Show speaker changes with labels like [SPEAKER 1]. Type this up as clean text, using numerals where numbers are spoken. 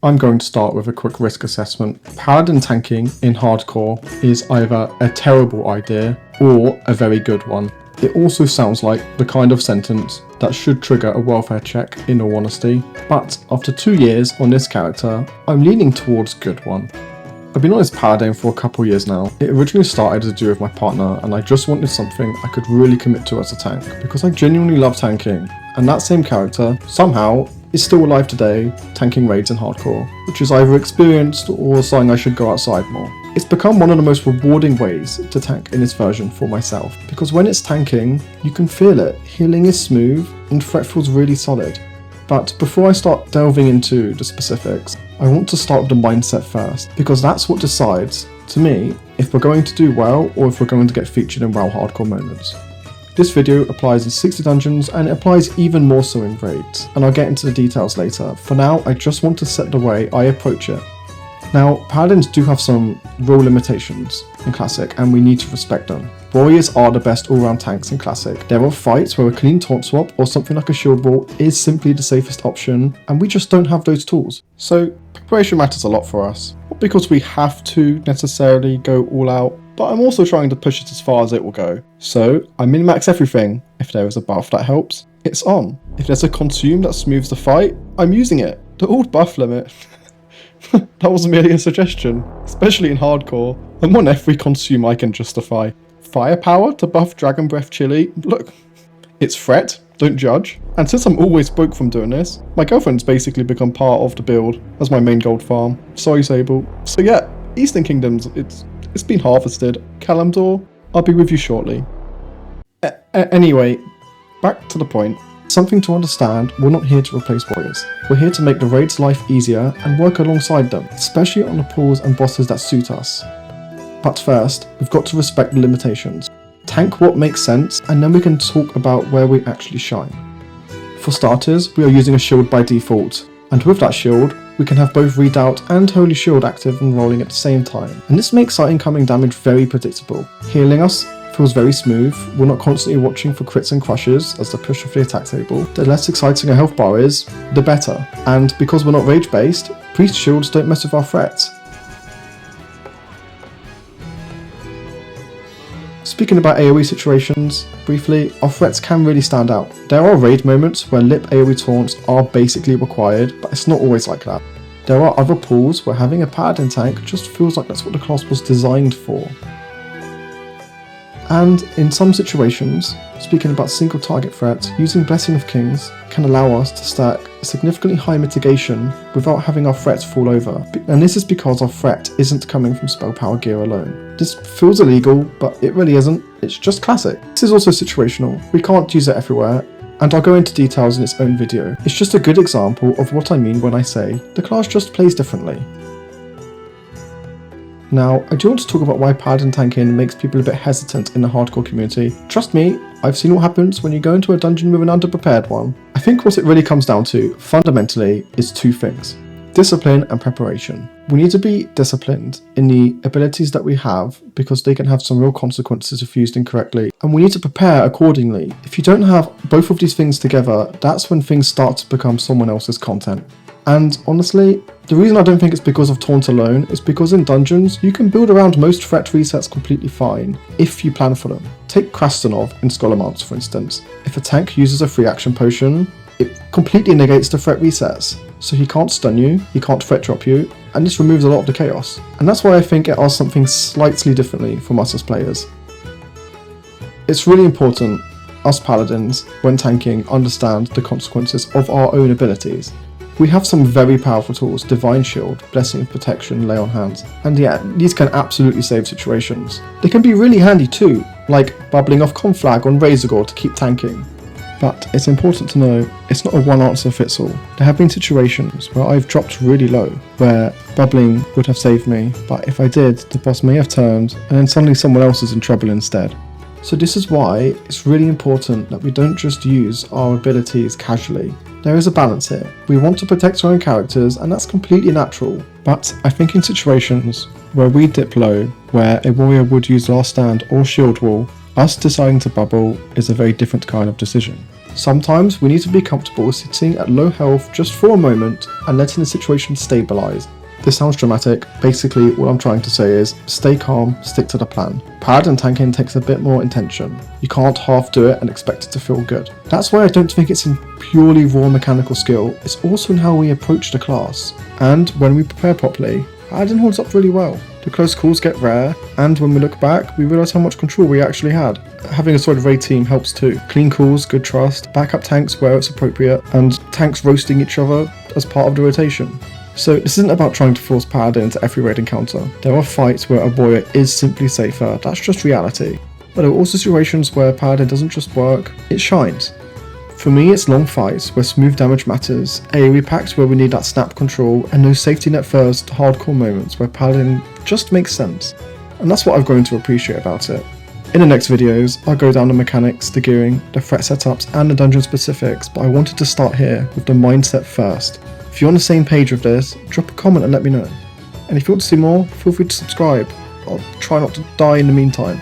[SPEAKER 1] I'm going to start with a quick risk assessment. Paladin tanking in hardcore is either a terrible idea or a very good one. It also sounds like the kind of sentence that should trigger a welfare check, in all honesty, but after 2 years on this character, I'm leaning towards good one. I've been on this Paladin for a couple years now. It originally started as a duo with my partner, and I just wanted something I could really commit to as a tank, because I genuinely love tanking, and that same character, somehow, is still alive today, tanking raids in hardcore, which is either experienced or something I should go outside more. It's become one of the most rewarding ways to tank in this version for myself, because when it's tanking, you can feel it, healing is smooth, and threat feels really solid. But before I start delving into the specifics, I want to start with the mindset first, because that's what decides, to me, if we're going to do well or if we're going to get featured in WoW hardcore moments. This video applies in 60 dungeons and it applies even more so in raids, and I'll get into the details later. For now, I just want to set the way I approach it. Now, Paladins do have some real limitations in Classic, and we need to respect them. Warriors are the best all-round tanks in Classic. There are fights where a clean taunt swap or something like a shield wall is simply the safest option, and we just don't have those tools. So, preparation matters a lot for us. Not because we have to necessarily go all out, but I'm also trying to push it as far as it will go. So, I min-max everything. If there is a buff that helps, it's on. If there's a consume that smooths the fight, I'm using it. The old buff limit. That was merely a suggestion, especially in hardcore. I'm on every consume I can justify. Firepower to buff Dragon Breath Chili. Look, it's threat, don't judge. And since I'm always broke from doing this, my girlfriend's basically become part of the build as my main gold farm. Sorry, Sable. So yeah, Eastern Kingdoms, it's been harvested. Kalimdor, I'll be with you shortly. Anyway, back to the point. Something to understand, we're not here to replace warriors. We're here to make the raid's life easier and work alongside them, especially on the pools and bosses that suit us. But first, we've got to respect the limitations. Tank what makes sense, and then we can talk about where we actually shine. For starters, we are using a shield by default, and with that shield, we can have both Redoubt and Holy Shield active and rolling at the same time, and this makes our incoming damage very predictable. Healing us feels very smooth, we're not constantly watching for crits and crushes as the push of the attack table. The less exciting a health bar is, the better, and because we're not rage based, priest shields don't mess with our threats. Speaking about AoE situations, briefly, our threats can really stand out. There are raid moments where lip AoE taunts are basically required, but it's not always like that. There are other pools where having a Paladin tank just feels like that's what the class was designed for. And in some situations, speaking about single target threats, using Blessing of Kings can allow us to stack a significantly high mitigation without having our threats fall over. And this is because our threat isn't coming from spell power gear alone. This feels illegal, but it really isn't. It's just classic. This is also situational. We can't use it everywhere, and I'll go into details in its own video. It's just a good example of what I mean when I say the class just plays differently. Now, I do want to talk about why Paladin tanking makes people a bit hesitant in the hardcore community. Trust me, I've seen what happens when you go into a dungeon with an underprepared one. I think what it really comes down to, fundamentally, is two things. Discipline and preparation. We need to be disciplined in the abilities that we have because they can have some real consequences if used incorrectly, and we need to prepare accordingly. If you don't have both of these things together, that's when things start to become someone else's content. And honestly, the reason I don't think it's because of taunt alone is because in dungeons, you can build around most threat resets completely fine, if you plan for them. Take Krastanov in Scholarmance for instance. If a tank uses a free action potion, it completely negates the threat resets. So he can't stun you, he can't threat drop you, and this removes a lot of the chaos. And that's why I think it asks something slightly differently from us as players. It's really important, us Paladins, when tanking, understand the consequences of our own abilities. We have some very powerful tools, Divine Shield, Blessing of Protection, Lay on Hands, and yeah, these can absolutely save situations. They can be really handy too, like bubbling off Conflag on Razorgore to keep tanking. But it's important to know, it's not a one answer fits all. There have been situations where I've dropped really low, where bubbling would have saved me, but if I did, the boss may have turned, and then suddenly someone else is in trouble instead. So this is why it's really important that we don't just use our abilities casually. There is a balance here. We want to protect our own characters, and that's completely natural. But I think in situations where we dip low, where a warrior would use Last Stand or Shield Wall, us deciding to bubble is a very different kind of decision. Sometimes we need to be comfortable sitting at low health just for a moment and letting the situation stabilise. This sounds dramatic. Basically, what I'm trying to say is stay calm, stick to the plan. Paladin tanking takes a bit more intention. You can't half do it and expect it to feel good. That's why I don't think it's in purely raw mechanical skill, it's also in how we approach the class. And when we prepare properly, Paladin holds up really well. The close calls get rare, and when we look back, we realise how much control we actually had. Having a solid raid team helps too. Clean calls, good trust, backup tanks where it's appropriate, and tanks roasting each other as part of the rotation. So this isn't about trying to force Paladin into every raid encounter. There are fights where a warrior is simply safer, that's just reality. But there are also situations where Paladin doesn't just work, it shines. For me, it's long fights where smooth damage matters, AoE packs where we need that snap control, and those safety net first hardcore moments where Paladin just makes sense. And that's what I've grown to appreciate about it. In the next videos, I'll go down the mechanics, the gearing, the threat setups, and the dungeon specifics, but I wanted to start here with the mindset first. If you're on the same page with this, drop a comment and let me know. And if you want to see more, feel free to subscribe. I'll try not to die in the meantime.